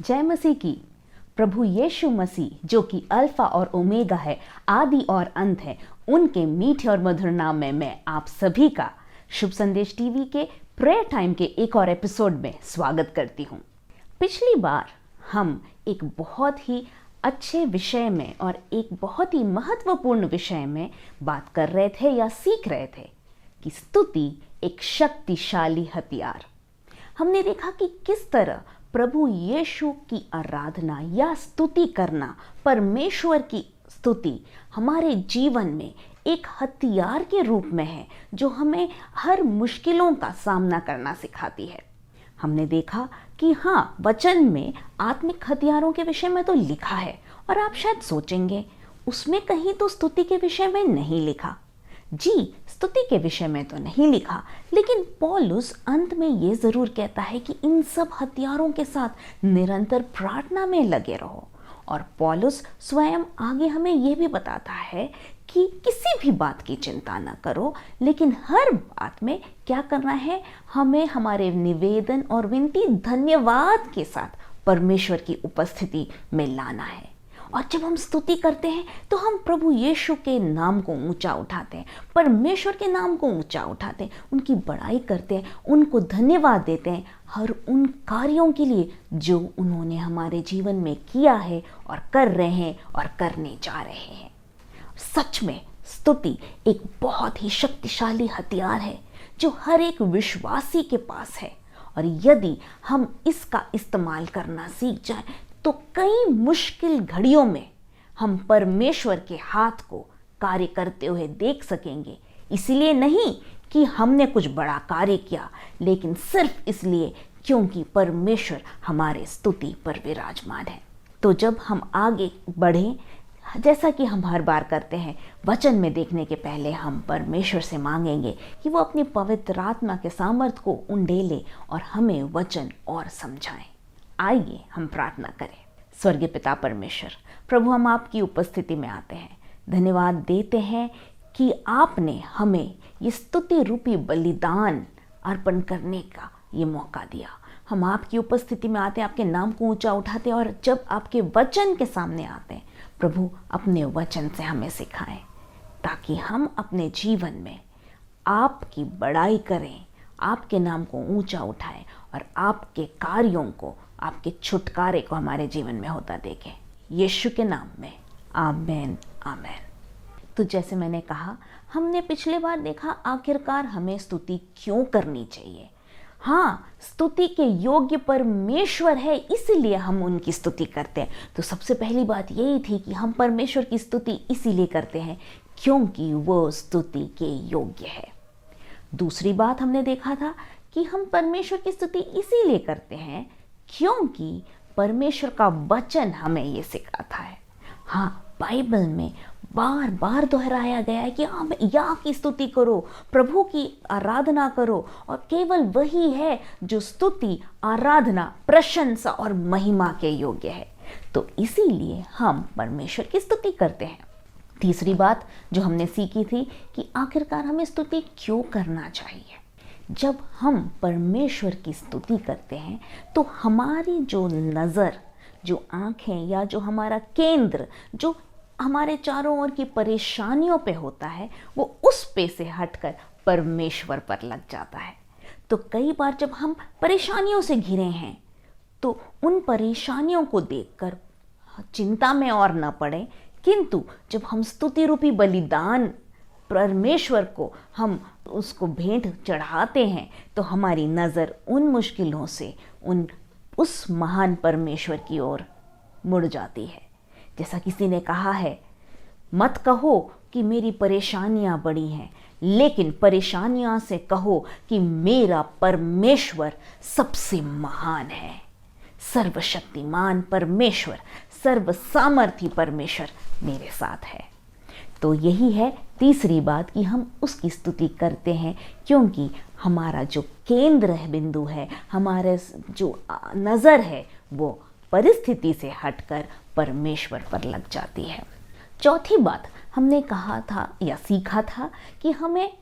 जय मसीह की। प्रभु यीशु मसीह जो कि अल्फा और ओमेगा है, आदि और अंत है, उनके मीठे और मधुर नाम में मैं आप सभी का शुभ संदेश टीवी के प्रेयर टाइम के एक और एपिसोड में स्वागत करती हूँ। पिछली बार हम एक बहुत ही अच्छे विषय में और एक बहुत ही महत्वपूर्ण विषय में बात कर रहे थे या सीख रहे थे कि स्तुति एक शक्तिशाली हथियार। हमने देखा कि किस तरह प्रभु यीशु की आराधना या स्तुति करना, परमेश्वर की स्तुति हमारे जीवन में एक हथियार के रूप में है जो हमें हर मुश्किलों का सामना करना सिखाती है। हमने देखा कि हाँ, वचन में आत्मिक हथियारों के विषय में तो लिखा है और आप शायद सोचेंगे उसमें कहीं तो स्तुति के विषय में नहीं लिखा। जी, स्तुति के विषय में तो नहीं लिखा, लेकिन पौलुस अंत में ये जरूर कहता है कि इन सब हथियारों के साथ निरंतर प्रार्थना में लगे रहो। और पौलुस स्वयं आगे हमें यह भी बताता है कि किसी भी बात की चिंता न करो, लेकिन हर बात में क्या करना है, हमें हमारे निवेदन और विनती धन्यवाद के साथ परमेश्वर की उपस्थिति में लाना है। और जब हम स्तुति करते हैं तो हम प्रभु यीशु के नाम को ऊंचा उठाते हैं, परमेश्वर के नाम को ऊंचा उठाते हैं, उनकी बड़ाई करते हैं, उनको धन्यवाद देते हैं हर उन कार्यों के लिए जो उन्होंने हमारे जीवन में किया है और कर रहे हैं और करने जा रहे हैं। सच में स्तुति एक बहुत ही शक्तिशाली हथियार है जो हर एक विश्वासी के पास है, और यदि हम इसका इस्तेमाल करना सीख जाएं तो कई मुश्किल घड़ियों में हम परमेश्वर के हाथ को कार्य करते हुए देख सकेंगे। इसलिए नहीं कि हमने कुछ बड़ा कार्य किया, लेकिन सिर्फ इसलिए क्योंकि परमेश्वर हमारे स्तुति पर विराजमान है। तो जब हम आगे बढ़ें, जैसा कि हम हर बार करते हैं, वचन में देखने के पहले हम परमेश्वर से मांगेंगे कि वो अपनी पवित्र आत्मा के सामर्थ्य को उंडेले और हमें वचन और समझाएं। आइए हम प्रार्थना करें। स्वर्गीय पिता परमेश्वर, प्रभु, हम आपकी उपस्थिति में आते हैं, धन्यवाद देते हैं कि आपने हमें ये स्तुति रूपी बलिदान अर्पण करने का ये मौका दिया। हम आपकी उपस्थिति में आते हैं, आपके नाम को ऊंचा उठाते हैं, और जब आपके वचन के सामने आते हैं, प्रभु अपने वचन से हमें सिखाएं ताकि हम अपने जीवन में आपकी बड़ाई करें, आपके नाम को ऊंचा उठाएं और आपके कार्यों को, आपके छुटकारे को हमारे जीवन में होता देखें। यीशु के नाम में आमेन, आमेन। तो जैसे मैंने कहा, हमने पिछले बार देखा आखिरकार हमें स्तुति क्यों करनी चाहिए। हाँ, स्तुति के योग्य परमेश्वर है, इसीलिए हम उनकी स्तुति करते हैं। तो सबसे पहली बात यही थी कि हम परमेश्वर की स्तुति इसीलिए करते हैं क्योंकि वो स्तुति के योग्य है। दूसरी बात हमने देखा था कि हम परमेश्वर की स्तुति इसीलिए करते हैं क्योंकि परमेश्वर का वचन हमें ये सिखाता है। हाँ, बाइबल में बार बार दोहराया गया है कि हम याह की स्तुति करो, प्रभु की आराधना करो, और केवल वही है जो स्तुति, आराधना, प्रशंसा और महिमा के योग्य है। तो इसीलिए हम परमेश्वर की स्तुति करते हैं। तीसरी बात जो हमने सीखी थी कि आखिरकार हमें स्तुति क्यों करना चाहिए। जब हम परमेश्वर की स्तुति करते हैं तो हमारी जो नज़र, जो आँखें या जो हमारा केंद्र, जो हमारे चारों ओर की परेशानियों पे होता है, वो उस पे से हटकर परमेश्वर पर लग जाता है। तो कई बार जब हम परेशानियों से घिरे हैं तो उन परेशानियों को देखकर चिंता में और न पड़े, किंतु जब हम स्तुति रूपी बलिदान परमेश्वर को हम उसको भेंट चढ़ाते हैं तो हमारी नज़र उन मुश्किलों से उस महान परमेश्वर की ओर मुड़ जाती है। जैसा किसी ने कहा है, मत कहो कि मेरी परेशानियां बड़ी हैं, लेकिन परेशानियां से कहो कि मेरा परमेश्वर सबसे महान है। सर्वशक्तिमान परमेश्वर, सर्वसामर्थी परमेश्वर मेरे साथ है। तो यही है तीसरी बात कि हम उसकी स्तुति करते हैं क्योंकि हमारा जो केंद्र है, बिंदु है, हमारे जो नज़र है, वो परिस्थिति से हटकर परमेश्वर पर लग जाती है। चौथी बात हमने कहा था या सीखा था कि हमें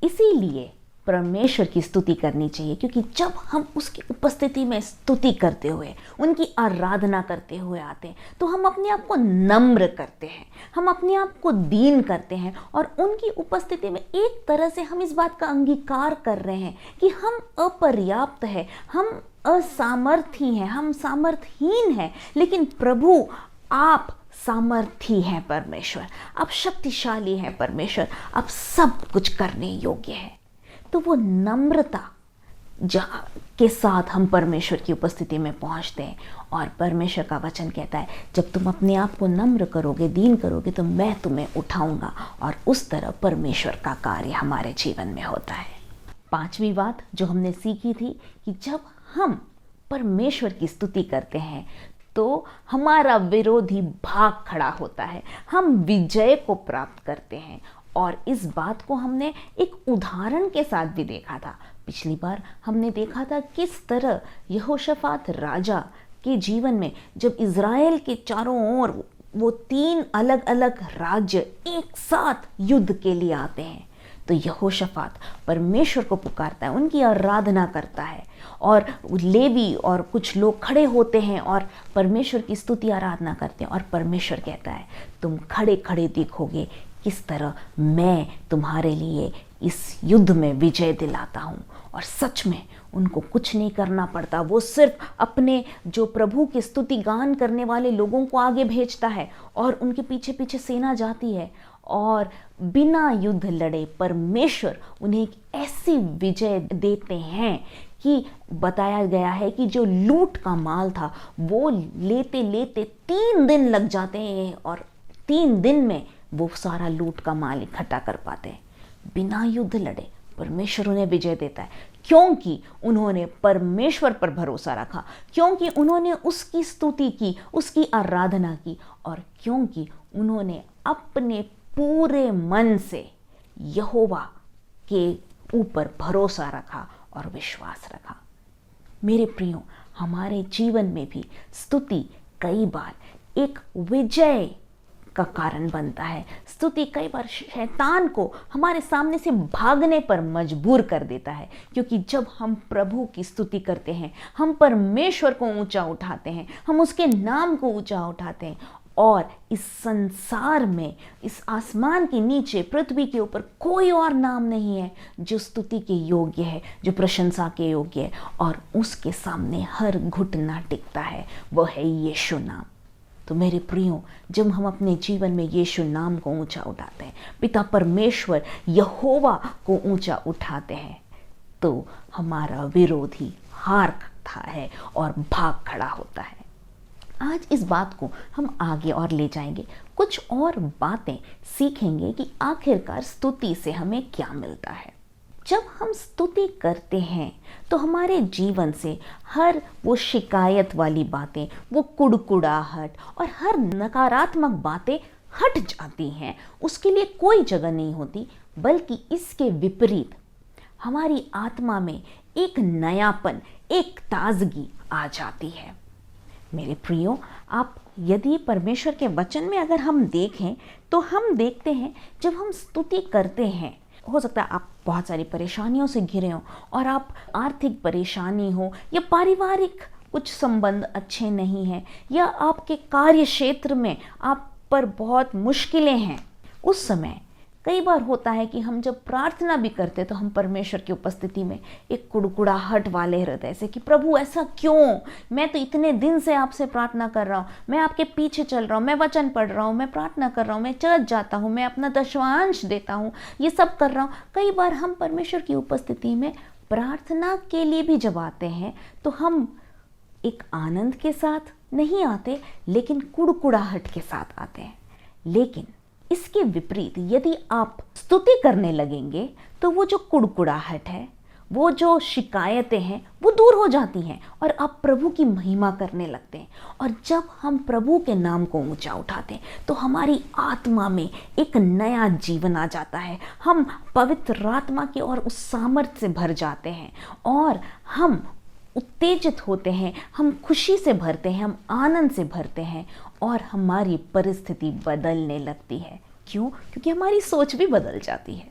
इसीलिए परमेश्वर की स्तुति करनी चाहिए, क्योंकि जब हम उसकी उपस्थिति में स्तुति करते हुए, उनकी आराधना करते हुए आते हैं, तो हम अपने आप को नम्र करते हैं, हम अपने आप को दीन करते हैं, और उनकी उपस्थिति में एक तरह से हम इस बात का अंगीकार कर रहे हैं कि हम अपर्याप्त हैं, हम असामर्थी हैं, हम सामर्थहीन हैं, लेकिन प्रभु आप सामर्थी हैं परमेश्वर, आप शक्तिशाली हैं परमेश्वर, आप सब कुछ करने योग्य हैं। तो वो नम्रता के साथ हम परमेश्वर की उपस्थिति में पहुंचते हैं, और परमेश्वर का वचन कहता है जब तुम अपने आप को नम्र करोगे, दीन करोगे, तो मैं तुम्हें उठाऊंगा, और उस तरह परमेश्वर का कार्य हमारे जीवन में होता है। पांचवी बात जो हमने सीखी थी कि जब हम परमेश्वर की स्तुति करते हैं तो हमारा विरोधी भाग खड़ा होता है, हम विजय को प्राप्त करते हैं। और इस बात को हमने एक उदाहरण के साथ भी देखा था। पिछली बार हमने देखा था किस तरह यहोशाफात राजा के जीवन में जब इज़राइल के चारों ओर वो 3 अलग अलग राज्य एक साथ युद्ध के लिए आते हैं, तो यहोशाफात परमेश्वर को पुकारता है, उनकी आराधना करता है, और लेवी और कुछ लोग खड़े होते हैं और परमेश्वर की स्तुति आराधना करते हैं, और परमेश्वर कहता है तुम खड़े खड़े देखोगे किस तरह मैं तुम्हारे लिए इस युद्ध में विजय दिलाता हूँ। और सच में उनको कुछ नहीं करना पड़ता, वो सिर्फ अपने जो प्रभु की स्तुति गान करने वाले लोगों को आगे भेजता है, और उनके पीछे पीछे सेना जाती है, और बिना युद्ध लड़े परमेश्वर उन्हें एक ऐसी विजय देते हैं कि बताया गया है कि जो लूट का माल था वो लेते लेते 3 दिन लग जाते हैं, और 3 दिन में वो सारा लूट का माल इकट्ठा कर पाते हैं। बिना युद्ध लड़े परमेश्वर उन्हें विजय देता है, क्योंकि उन्होंने परमेश्वर पर भरोसा रखा, क्योंकि उन्होंने उसकी स्तुति की, उसकी आराधना की, और क्योंकि उन्होंने अपने पूरे मन से यहोवा के ऊपर भरोसा रखा और विश्वास रखा। मेरे प्रियो, हमारे जीवन में भी स्तुति कई बार एक विजय का कारण बनता है। स्तुति कई बार शैतान को हमारे सामने से भागने पर मजबूर कर देता है, क्योंकि जब हम प्रभु की स्तुति करते हैं, हम परमेश्वर को ऊंचा उठाते हैं, हम उसके नाम को ऊंचा उठाते हैं, और इस संसार में, इस आसमान के नीचे, पृथ्वी के ऊपर कोई और नाम नहीं है जो स्तुति के योग्य है, जो प्रशंसा के योग्य है, और उसके सामने हर घुटना टिकता है, वह है यीशु नाम। तो मेरे प्रियो, जब हम अपने जीवन में यीशु नाम को ऊंचा उठाते हैं, पिता परमेश्वर यहोवा को ऊंचा उठाते हैं, तो हमारा विरोधी हार खाता है और भाग खड़ा होता है। आज इस बात को हम आगे और ले जाएंगे, कुछ और बातें सीखेंगे कि आखिरकार स्तुति से हमें क्या मिलता है। जब हम स्तुति करते हैं तो हमारे जीवन से हर वो शिकायत वाली बातें, वो कुड़कुड़ाहट और हर नकारात्मक बातें हट जाती हैं, उसके लिए कोई जगह नहीं होती, बल्कि इसके विपरीत हमारी आत्मा में एक नयापन, एक ताजगी आ जाती है। मेरे प्रियो, आप यदि परमेश्वर के वचन में अगर हम देखें तो हम देखते हैं जब हम स्तुति करते हैं, हो सकता है आप बहुत सारी परेशानियों से घिरे हो, और आप आर्थिक परेशानी हो, या पारिवारिक कुछ संबंध अच्छे नहीं हैं, या आपके कार्य क्षेत्र में आप पर बहुत मुश्किलें हैं। उस समय कई बार होता है कि हम जब प्रार्थना भी करते तो हम परमेश्वर की उपस्थिति में एक कुड़कुड़ाहट वाले हृदय से कि प्रभु ऐसा क्यों, मैं तो इतने दिन से आपसे प्रार्थना कर रहा हूँ, मैं आपके पीछे चल रहा हूँ, मैं वचन पढ़ रहा हूँ, मैं प्रार्थना कर रहा हूँ, मैं चर्च जाता हूँ, मैं अपना दशवांश देता हूँ, ये सब कर रहा हूँ। कई बार हम परमेश्वर की उपस्थिति में प्रार्थना के लिए भी जब आते हैं तो हम एक आनंद के साथ नहीं आते, लेकिन कुड़कुड़ाहट के साथ आते हैं। लेकिन इसके विपरीत यदि आप स्तुति करने लगेंगे तो वो जो कुड़कुड़ाहट है, वो जो शिकायतें हैं, वो दूर हो जाती हैं, और आप प्रभु की महिमा करने लगते हैं। और जब हम प्रभु के नाम को ऊंचा उठाते हैं तो हमारी आत्मा में एक नया जीवन आ जाता है, हम पवित्र आत्मा के और उस सामर्थ्य से भर जाते हैं, और हम उत्तेजित होते हैं, हम खुशी से भरते हैं, हम आनंद से भरते हैं, और हमारी परिस्थिति बदलने लगती है। क्यों? क्योंकि हमारी सोच भी बदल जाती है।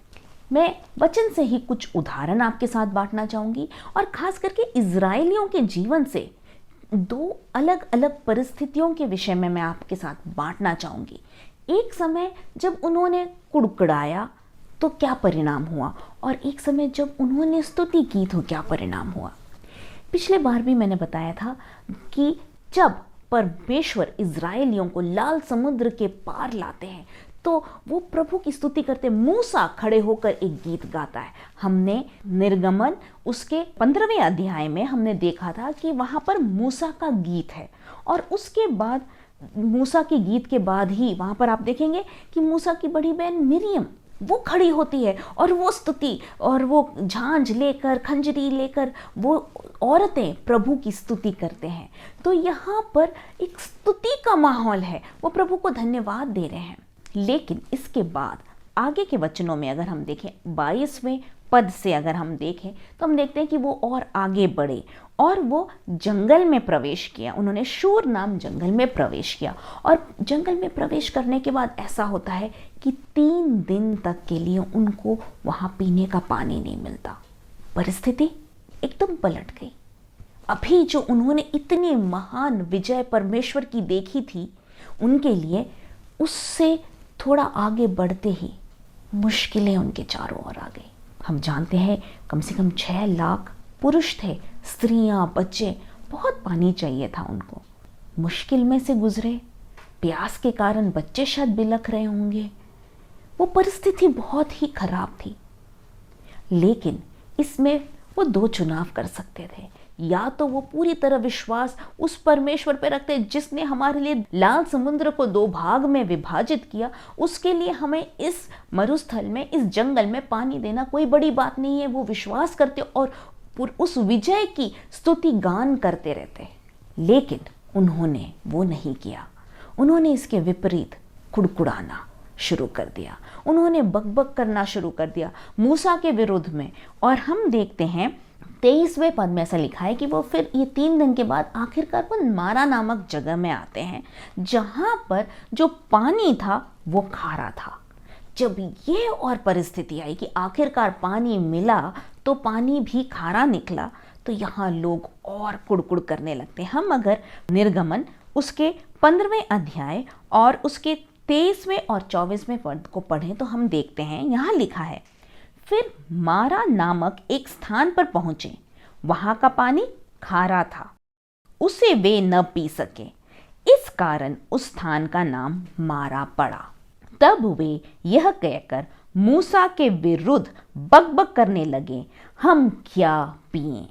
मैं वचन से ही कुछ उदाहरण आपके साथ बांटना चाहूँगी और खास करके इजरायलियों के जीवन से दो अलग अलग परिस्थितियों के विषय में मैं आपके साथ बांटना चाहूँगी। एक समय जब उन्होंने कुड़कुड़ाया तो क्या परिणाम हुआ, और एक समय जब उन्होंने स्तुति की तो क्या परिणाम हुआ। पिछले बार भी मैंने बताया था कि जब परमेश्वर इजरायलियों को लाल समुद्र के पार लाते हैं तो वो प्रभु की स्तुति करते, मूसा खड़े होकर एक गीत गाता है। हमने निर्गमन उसके 15वें अध्याय में हमने देखा था कि वहाँ पर मूसा का गीत है, और उसके बाद मूसा के गीत के बाद ही वहाँ पर आप देखेंगे कि मूसा की बड़ी बहन मिरियम वो खड़ी होती है और वो स्तुति, और वो झांझ लेकर, खंजरी लेकर वो औरतें प्रभु की स्तुति करते हैं। तो यहाँ पर एक स्तुति का माहौल है, वो प्रभु को धन्यवाद दे रहे हैं। लेकिन इसके बाद आगे के वचनों में अगर हम देखें, 22वें पद से अगर हम देखें तो हम देखते हैं कि वो और आगे बढ़े और वो जंगल में प्रवेश किया। उन्होंने शूर नाम जंगल में प्रवेश किया, और जंगल में प्रवेश करने के बाद ऐसा होता है कि 3 दिन तक के लिए उनको वहाँ पीने का पानी नहीं मिलता। परिस्थिति एकदम पलट गई। अभी जो उन्होंने इतनी महान विजय परमेश्वर की देखी थी, उनके लिए उससे थोड़ा आगे बढ़ते ही मुश्किलें उनके चारों ओर आ गई। हम जानते हैं कम से कम 6 लाख पुरुष थे, स्त्रियां, बच्चे, बहुत पानी चाहिए था उनको। मुश्किल में से गुजरे, प्यास के कारण बच्चे शायद बिलख रहे होंगे। वो परिस्थिति बहुत ही खराब थी, लेकिन इसमें वो 2 चुनाव कर सकते थे। या तो वो पूरी तरह विश्वास उस परमेश्वर पे रखते जिसने हमारे लिए लाल समुद्र को 2 भाग में विभाजित किया, उसके लिए हमें इस मरुस्थल में, इस जंगल में पानी देना कोई बड़ी बात नहीं है, वो विश्वास करते और उस विजय की स्तुति गान करते रहते। लेकिन उन्होंने वो नहीं किया। उन्होंने इसके विपरीत कुड़कुड़ाना शुरू कर दिया। उन्होंने बकबक करना शुरू कर दिया मूसा के विरुद्ध में। और हम देखते हैं 23वें पद में ऐसा लिखा है कि वो फिर ये 3 दिन के बाद आखिरकार वो मारा नामक जगह में आते हैं, जहां पर जो पानी था वो खारा था। जब ये और परिस्थिति आई कि आखिरकार पानी मिला तो पानी भी खारा निकला, तो यहाँ लोग और कुड़कुड़ करने लगते हैं। हम अगर निर्गमन उसके 15वें अध्याय और उसके 23वें और 24वें पद को पढ़ें तो हम देखते हैं, यहाँ लिखा है, फिर मारा नामक एक स्थान पर पहुंचे, वहां का पानी खारा था, उसे वे न पी सके, इस कारण उस स्थान का नाम मारा पड़ा। तब वे यह कहकर मूसा के विरुद्ध बकबक करने लगे, हम क्या पिएं।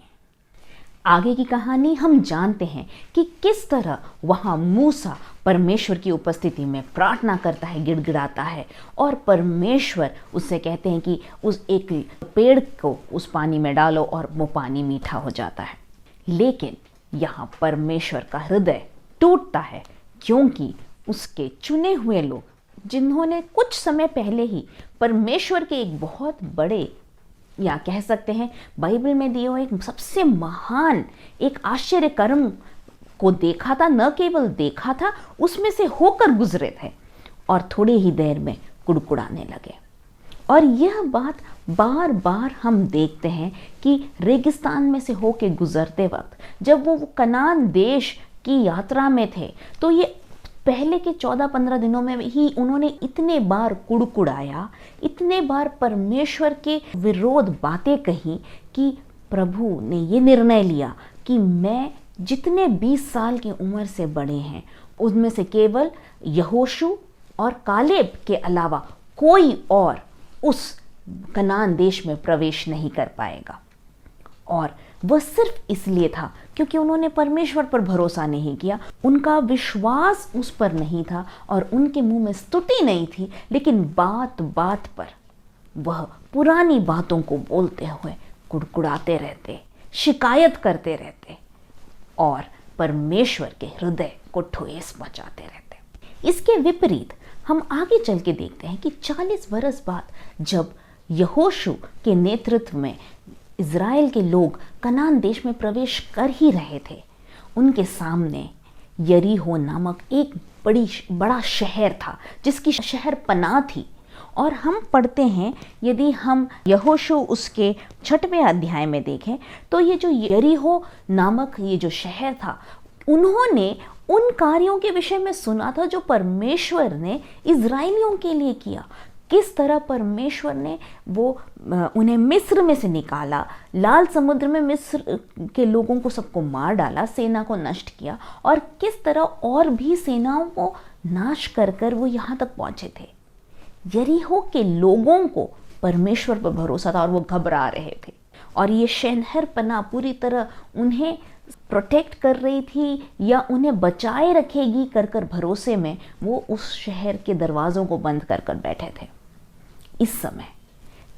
आगे की कहानी हम जानते हैं कि किस तरह वहां मूसा परमेश्वर की उपस्थिति में प्रार्थना करता है, गिड़गिड़ाता है, और परमेश्वर उससे कहते हैं कि उस एक पेड़ को उस पानी में डालो और वो पानी मीठा हो जाता है। लेकिन यहाँ परमेश्वर का हृदय टूटता है, क्योंकि उसके चुने हुए लोग, जिन्होंने कुछ समय पहले ही परमेश्वर के एक बहुत बड़े, या कह सकते हैं बाइबल में दिए हुए एक सबसे महान एक आश्चर्य कर्म को देखा था, न केवल देखा था, उसमें से होकर गुजरे थे, और थोड़ी ही देर में कुड़कुड़ाने लगे। और यह बात बार बार हम देखते हैं कि रेगिस्तान में से होकर गुजरते वक्त जब वो कनान देश की यात्रा में थे, तो ये पहले के 14-15 दिनों में ही उन्होंने इतने बार कुड़कुड़ाया, इतने बार परमेश्वर के विरोध बातें कही कि प्रभु ने ये निर्णय लिया कि मैं जितने 20 साल की उम्र से बड़े हैं उनमें से केवल यहोशू और कालेब के अलावा कोई और उस कनान देश में प्रवेश नहीं कर पाएगा। और वह सिर्फ इसलिए था क्योंकि उन्होंने परमेश्वर पर भरोसा नहीं किया, उनका विश्वास उस पर नहीं था, और उनके मुंह में स्तुति नहीं थी, लेकिन बात बात पर वह पुरानी बातों को बोलते हुए कुड़कुड़ाते रहते, शिकायत करते रहते, और परमेश्वर के हृदय को ठोस मचाते रहते। इसके विपरीत हम आगे चल के देखते हैं कि 40 बरस बाद जब यहोशू के नेतृत्व में इज़राइल के लोग कनान देश में प्रवेश कर ही रहे थे, उनके सामने यरीहो नामक एक बड़ा शहर था, जिसकी शहर पनाह थी, और हम पढ़ते हैं, यदि हम यहोशू उसके 6वें अध्याय में देखें तो ये जो यरीहो नामक ये जो शहर था, उन्होंने उन कार्यों के विषय में सुना था जो परमेश्वर ने इज़राइलियों के लिए किया। किस तरह परमेश्वर ने उन्हें मिस्र में से निकाला, लाल समुद्र में मिस्र के लोगों को सबको मार डाला, सेना को नष्ट किया, और किस तरह और भी सेनाओं को नाश कर कर वो यहाँ तक पहुँचे थे। यरीहो के लोगों को परमेश्वर पर भरोसा था और वो घबरा रहे थे, और ये शहरपनाह पूरी तरह उन्हें प्रोटेक्ट कर रही थी या उन्हें बचाए रखेगी कर कर भरोसे में वो उस शहर के दरवाज़ों को बंद कर कर बैठे थे। इस समय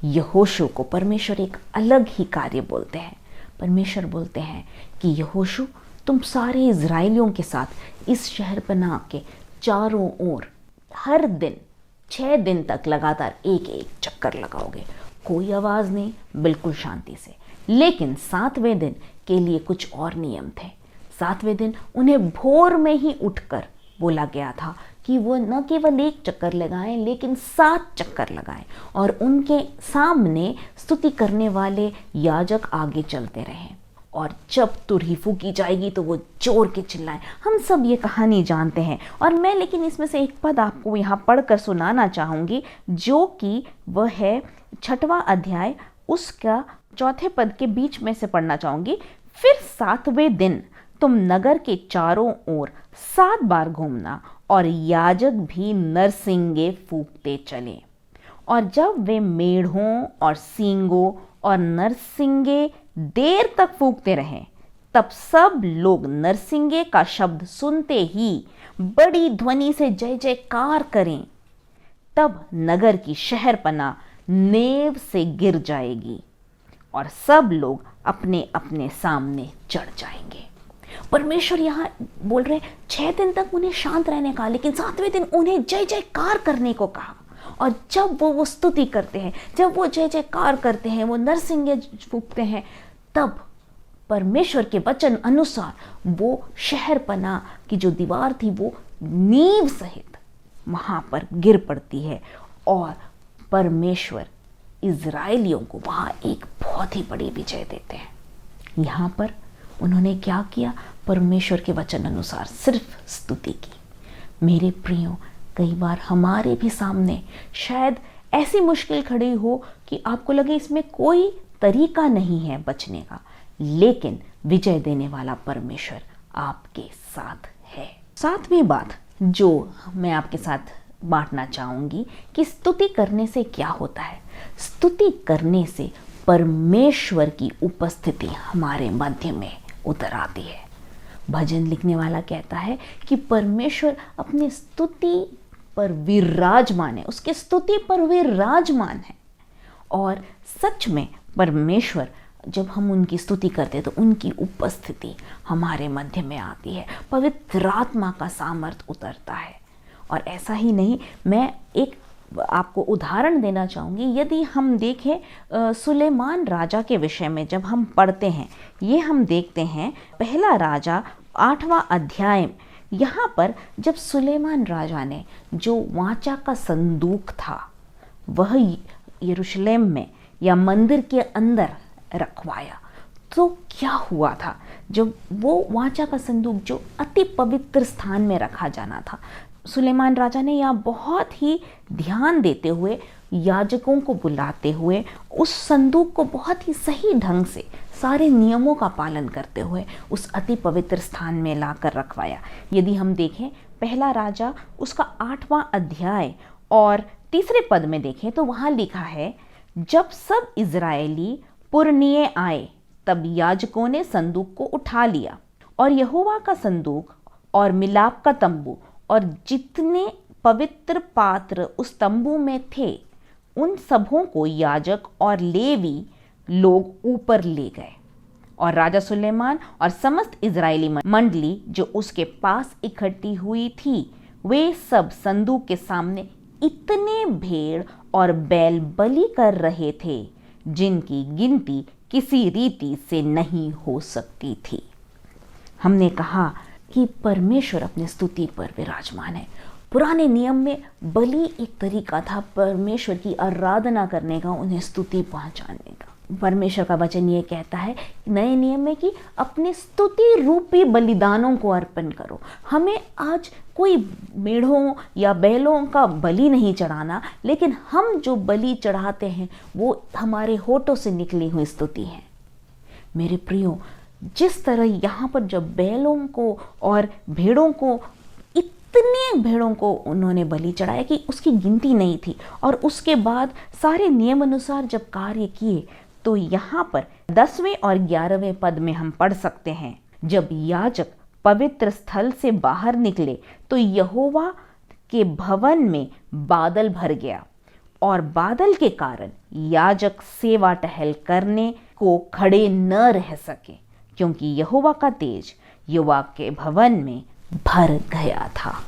यहोशू को परमेश्वर एक अलग ही कार्य बोलते हैं। परमेश्वर बोलते हैं कि यहोशू, तुम सारे इज़राइलियों के साथ इस शहरपनाह के चारों ओर हर दिन 6 दिन तक लगातार एक एक चक्कर लगाओगे। कोई आवाज़ नहीं, बिल्कुल शांति से। लेकिन 7वें दिन के लिए कुछ और नियम थे। 7वें दिन उन्हें भोर में ही उठकर बोला गया था कि वो न केवल एक चक्कर लगाएं लेकिन 7 चक्कर लगाएं, और उनके सामने स्तुति करने वाले याजक आगे चलते रहें, और जब तुरही फूकी जाएगी तो वो जोर के चिल्लाएं। हम सब ये कहानी जानते हैं, और मैं लेकिन इसमें से एक पद आपको यहाँ पढ़कर सुनाना चाहूँगी, जो कि वह है 6वां अध्याय, उसका 4थे पद के बीच में से पढ़ना चाहूँगी। फिर 7वें दिन तुम नगर के चारों ओर 7 बार घूमना, और याजक भी नरसिंगे फूंकते चले, और जब वे मेढ़ों और सींगों और नरसिंगे देर तक फूंकते रहें, तब सब लोग नरसिंगे का शब्द सुनते ही बड़ी ध्वनि से जय जयकार करें। तब नगर की शहरपनाह नेव से गिर जाएगी और सब लोग अपने अपने सामने चढ़ जाएंगे। परमेश्वर यहाँ बोल रहे 6 दिन तक उन्हें शांत रहने का, लेकिन 7वें दिन उन्हें जय जयकार करने को कहा। और जब वो स्तुति करते हैं, जब वो जय जयकार करते हैं, वो नरसिंगे फूंकते हैं, तब परमेश्वर के वचन अनुसार वो शहरपनाह की जो दीवार थी वो नींव सहित वहाँ पर गिर पड़ती है, और परमेश्वर इज़राइलियों को वहाँ एक बहुत ही बड़ी विजय देते हैं। यहाँ पर उन्होंने क्या किया? परमेश्वर के वचन अनुसार सिर्फ स्तुति की। मेरे प्रियो, कई बार हमारे भी सामने शायद ऐसी मुश्किल खड़ी हो कि आपको लगे इसमें कोई तरीका नहीं है बचने का, लेकिन विजय देने वाला परमेश्वर आपके साथ है। 7वीं बात जो मैं आपके साथ बांटना चाहूँगी कि स्तुति करने से क्या होता है। स्तुति करने से परमेश्वर की उपस्थिति हमारे मध्य में उतर आती है। भजन लिखने वाला कहता है कि परमेश्वर अपनी स्तुति पर विराजमान है, उसके स्तुति पर विराजमान है। और सच में परमेश्वर, जब हम उनकी स्तुति करते हैं तो उनकी उपस्थिति हमारे मध्य में आती है, पवित्र आत्मा का सामर्थ उतरता है। और ऐसा ही नहीं, मैं एक आपको उदाहरण देना चाहूँगी। यदि हम देखें सुलेमान राजा के विषय में जब हम पढ़ते हैं, ये हम देखते हैं पहला राजा 8वां अध्याय। यहाँ पर जब सुलेमान राजा ने जो वाचा का संदूक था वह यरूशलेम में या मंदिर के अंदर रखवाया, तो क्या हुआ था? जब वो वाचा का संदूक जो अति पवित्र स्थान में रखा जाना था, सुलेमान राजा ने यहाँ बहुत ही ध्यान देते हुए, याजकों को बुलाते हुए, उस संदूक को बहुत ही सही ढंग से सारे नियमों का पालन करते हुए उस अति पवित्र स्थान में लाकर रखवाया। यदि हम देखें पहला राजा उसका 8वां अध्याय और 3 पद में देखें तो वहाँ लिखा है, जब सब इज़राइली पुरनिये आए तब याजकों ने संदूक को उठा लिया, और यहोवा का संदूक और मिलाप का तंबू और जितने पवित्र पात्र उस तंबू में थे उन सबों को याजक और लेवी लोग ऊपर ले गए। और राजा सुलेमान और समस्त इज़राइली मंडली जो उसके पास इकट्ठी हुई थी, वे सब संदूक के सामने इतने भेड़ और बैल बलि कर रहे थे जिनकी गिनती किसी रीति से नहीं हो सकती थी। हमने कहा कि परमेश्वर अपने स्तुति पर विराजमान है। पुराने नियम में बलि एक तरीका था परमेश्वर की आराधना करने का, उन्हें स्तुति पहुंचाने का। परमेश्वर का वचन ये कहता है नए नियम में कि अपने स्तुति रूपी बलिदानों को अर्पण करो। हमें आज कोई मेढ़ों या बैलों का बलि नहीं चढ़ाना, लेकिन हम जो बलि चढ़ाते हैं वो हमारे होठों से निकली हुई स्तुति है। मेरे प्रियो, जिस तरह यहाँ पर जब बैलों को और भेड़ों को, इतने भेड़ों को उन्होंने बलि चढ़ाया कि उसकी गिनती नहीं थी, और उसके बाद सारे नियम अनुसार जब कार्य किए, तो यहाँ पर 10वें और 11वें पद में हम पढ़ सकते हैं, जब याजक पवित्र स्थल से बाहर निकले तो यहोवा के भवन में बादल भर गया, और बादल के कारण याजक सेवा टहल करने को खड़े न रह सके, क्योंकि यहोवा का तेज यहोवा के भवन में भर गया था।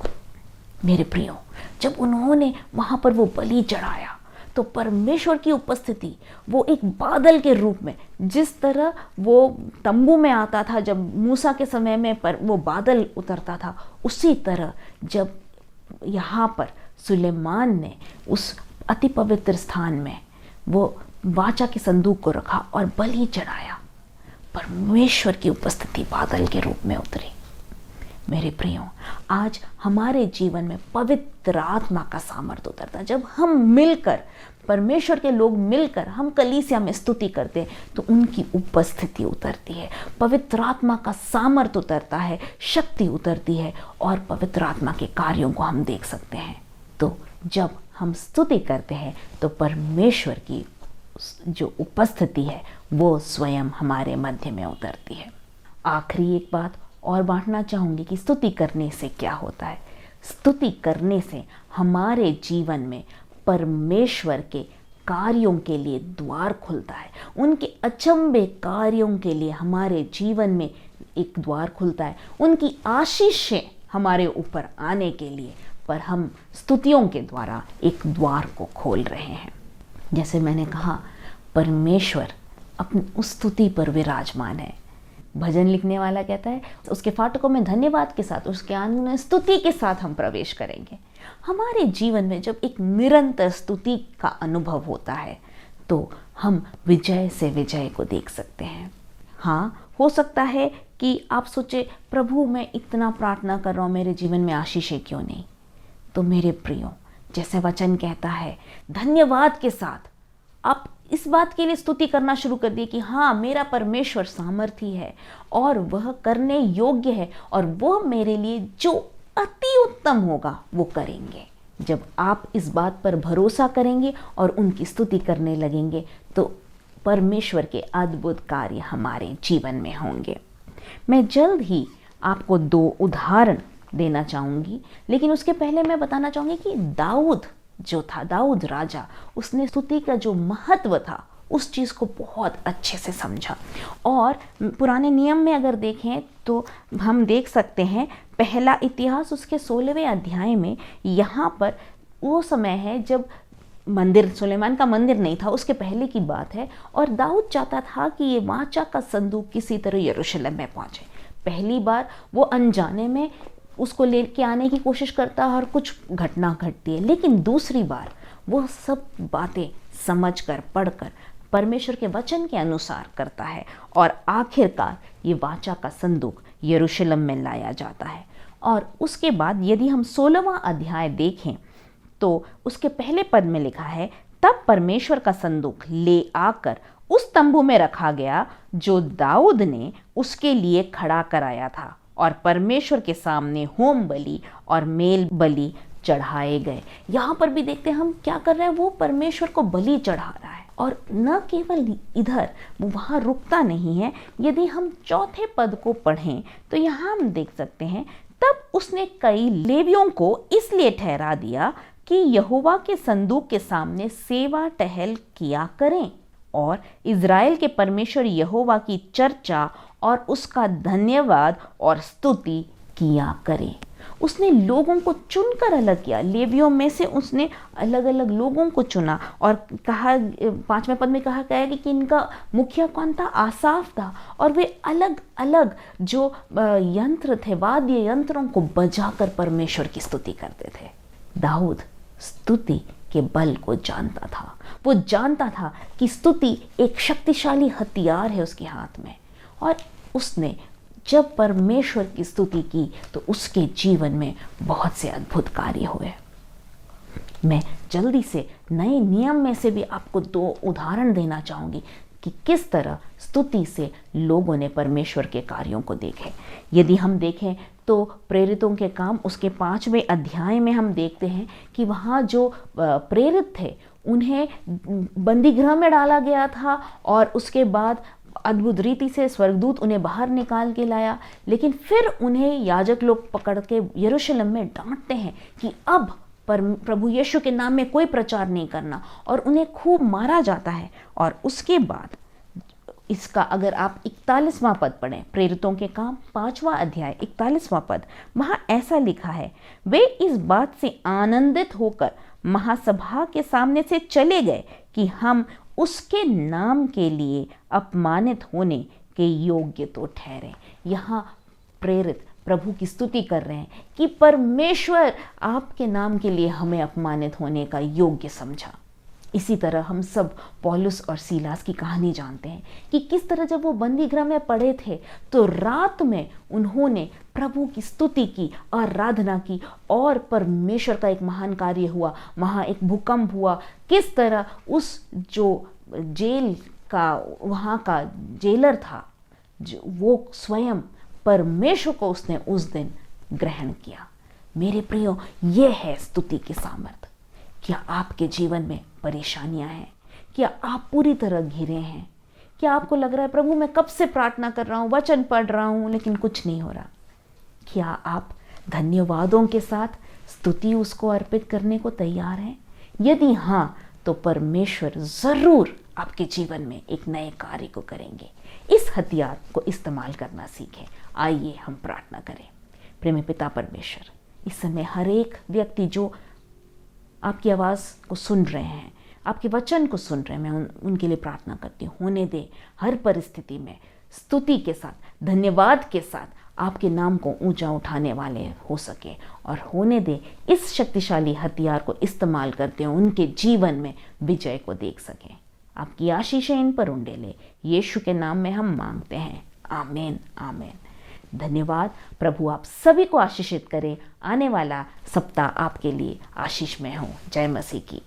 मेरे प्रियो, जब उन्होंने वहां पर वो बलि चढ़ाया तो परमेश्वर की उपस्थिति वो एक बादल के रूप में, जिस तरह वो तंबू में आता था जब मूसा के समय में पर वो बादल उतरता था, उसी तरह जब यहाँ पर सुलेमान ने उस अति पवित्र स्थान में वो वाचा के संदूक को रखा और बलि चढ़ाया, परमेश्वर की उपस्थिति बादल के रूप में उतरी। मेरे प्रियो, आज हमारे जीवन में पवित्र आत्मा का सामर्थ्य उतरता है। जब हम मिलकर, परमेश्वर के लोग मिलकर हम कलीसिया में स्तुति करते हैं तो उनकी उपस्थिति उतरती है, पवित्र आत्मा का सामर्थ्य उतरता है, शक्ति उतरती है, और पवित्र आत्मा के कार्यों को हम देख सकते हैं। तो जब हम स्तुति करते हैं तो परमेश्वर की जो उपस्थिति है वो स्वयं हमारे मध्य में उतरती है। आखिरी एक बात और बांटना चाहूँगी कि स्तुति करने से क्या होता है। स्तुति करने से हमारे जीवन में परमेश्वर के कार्यों के लिए द्वार खुलता है, उनके अचंभे कार्यों के लिए हमारे जीवन में एक द्वार खुलता है, उनकी आशीषें हमारे ऊपर आने के लिए, पर हम स्तुतियों के द्वारा एक द्वार को खोल रहे हैं। जैसे मैंने कहा, परमेश्वर अपनी उस स्तुति पर विराजमान है। भजन लिखने वाला कहता है उसके फाटकों में धन्यवाद के साथ, उसके आंगन में स्तुति के साथ हम प्रवेश करेंगे। हमारे जीवन में जब एक निरंतर स्तुति का अनुभव होता है तो हम विजय से विजय को देख सकते हैं। हाँ, हो सकता है कि आप सोचे प्रभु मैं इतना प्रार्थना कर रहा हूँ, मेरे जीवन में आशीषें क्यों नहीं। तो मेरे प्रियो, जैसे वचन कहता है धन्यवाद के साथ आप इस बात के लिए स्तुति करना शुरू कर दिए कि हाँ, मेरा परमेश्वर सामर्थी है और वह करने योग्य है, और वह मेरे लिए जो अति उत्तम होगा वो करेंगे। जब आप इस बात पर भरोसा करेंगे और उनकी स्तुति करने लगेंगे तो परमेश्वर के अद्भुत कार्य हमारे जीवन में होंगे। मैं जल्द ही आपको 2 उदाहरण देना चाहूँगी, लेकिन उसके पहले मैं बताना चाहूँगी कि दाऊद राजा, उसने स्तुति का जो महत्व था उस चीज़ को बहुत अच्छे से समझा। और पुराने नियम में अगर देखें तो हम देख सकते हैं, पहला इतिहास उसके 16वें अध्याय में, यहाँ पर वो समय है जब मंदिर, सुलेमान का मंदिर नहीं था, उसके पहले की बात है, और दाऊद चाहता था कि ये वाचा का संदूक किसी तरह यरूशलेम में पहुँचे। पहली बार वो अनजाने में उसको लेके आने की कोशिश करता है और कुछ घटना घटती है, लेकिन दूसरी बार वो सब बातें समझकर, पढ़कर परमेश्वर के वचन के अनुसार करता है, और आखिरकार ये वाचा का संदूक यरूशलेम में लाया जाता है। और उसके बाद यदि हम 16वां अध्याय देखें तो उसके पहले पद में लिखा है, तब परमेश्वर का संदूक ले आकर उस तंबू में रखा गया जो दाऊद ने उसके लिए खड़ा कराया था, और परमेश्वर के सामने होम बलि और मेल बलि चढ़ाए गए। यहाँ पर भी देखते हैं हम क्या कर रहे हैं, वो परमेश्वर को बलि चढ़ा रहा है। और न केवल इधर, वो वहाँ रुकता नहीं है। यदि हम 4थे पद को पढ़ें तो यहाँ हम देख सकते हैं, तब उसने कई लेवियों को इसलिए ठहरा दिया कि यहोवा के संदूक के सामने सेवा टहल किया करें और इज़राइल के परमेश्वर यहोवा की चर्चा और उसका धन्यवाद और स्तुति किया करें। उसने लोगों को चुनकर अलग किया। लेवियों में से उसने अलग अलग लोगों को चुना और कहा, 5वें पद में कहा गया है कि इनका मुखिया कौन था? आसाफ था। और वे अलग अलग जो यंत्र थे, वाद्य यंत्रों को बजाकर परमेश्वर की स्तुति करते थे। दाऊद स्तुति के बल को जानता था। वो जानता था कि स्तुति एक शक्तिशाली हथियार है उसके हाथ में, और उसने जब परमेश्वर की स्तुति की तो उसके जीवन में बहुत से अद्भुत कार्य हुए। मैं जल्दी से नए नियम में से भी आपको 2 उदाहरण देना चाहूँगी कि किस तरह स्तुति से लोगों ने परमेश्वर के कार्यों को देखे। यदि हम देखें तो प्रेरितों के काम उसके 5वें अध्याय में हम देखते हैं कि वहाँ जो प्रेरित थे उन्हें बंदी गृह में डाला गया था, और उसके बाद अद्भुत रीति से स्वर्गदूत उन्हें बाहर निकाल के लाया। लेकिन फिर उन्हें याजक लोग पकड़ के यरूशलेम में डांटते हैं कि अब प्रभु यीशु के नाम में कोई प्रचार नहीं करना, और उन्हें खूब मारा जाता है। और उसके बाद इसका अगर आप 41वां पद पढ़ें, प्रेरितों के काम 5वां अध्याय 41वां पद, वहाँ ऐसा लिखा है, वे इस बात से आनंदित होकर महासभा के सामने से चले गए कि हम उसके नाम के लिए अपमानित होने के योग्य तो ठहरे। यहाँ प्रेरित प्रभु की स्तुति कर रहे हैं कि परमेश्वर आपके नाम के लिए हमें अपमानित होने का योग्य समझा। इसी तरह हम सब पौलुस और सीलास की कहानी जानते हैं कि किस तरह जब वो बंदी गृह में पड़े थे तो रात में उन्होंने प्रभु की स्तुति की, आराधना की, और परमेश्वर का एक महान कार्य हुआ। वहाँ एक भूकंप हुआ। किस तरह उस जो जेल का वहाँ का जेलर था, जो वो स्वयं परमेश्वर को उसने उस दिन ग्रहण किया। मेरे प्रियो, ये है स्तुति की सामर्थ। क्या आपके जीवन में परेशानियां हैं? क्या आप पूरी तरह घिरे हैं? क्या आपको लग रहा है प्रभु मैं कब से प्रार्थना कर रहा हूँ, वचन पढ़ रहा हूँ, लेकिन कुछ नहीं हो रहा? क्या आप धन्यवादों के साथ स्तुति उसको अर्पित करने को तैयार हैं? यदि हाँ, तो परमेश्वर जरूर आपके जीवन में एक नए कार्य को करेंगे। इस हथियार को इस्तेमाल करना सीखें। आइए हम प्रार्थना करें। प्रेमी पिता परमेश्वर, इस समय हर एक व्यक्ति जो आपकी आवाज़ को सुन रहे हैं, आपके वचन को सुन रहे हैं, मैं उनके लिए प्रार्थना करती हूँ। होने दे हर परिस्थिति में स्तुति के साथ, धन्यवाद के साथ आपके नाम को ऊंचा उठाने वाले हो सके, और होने दे इस शक्तिशाली हथियार को इस्तेमाल करते हुए उनके जीवन में विजय को देख सकें। आपकी आशीषें इन पर उंडेले, यीशु के नाम में हम मांगते हैं। आमीन, आमीन। धन्यवाद। प्रभु आप सभी को आशीषित करे। आने वाला सप्ताह आपके लिए आशीषमय हो। जय मसीह की।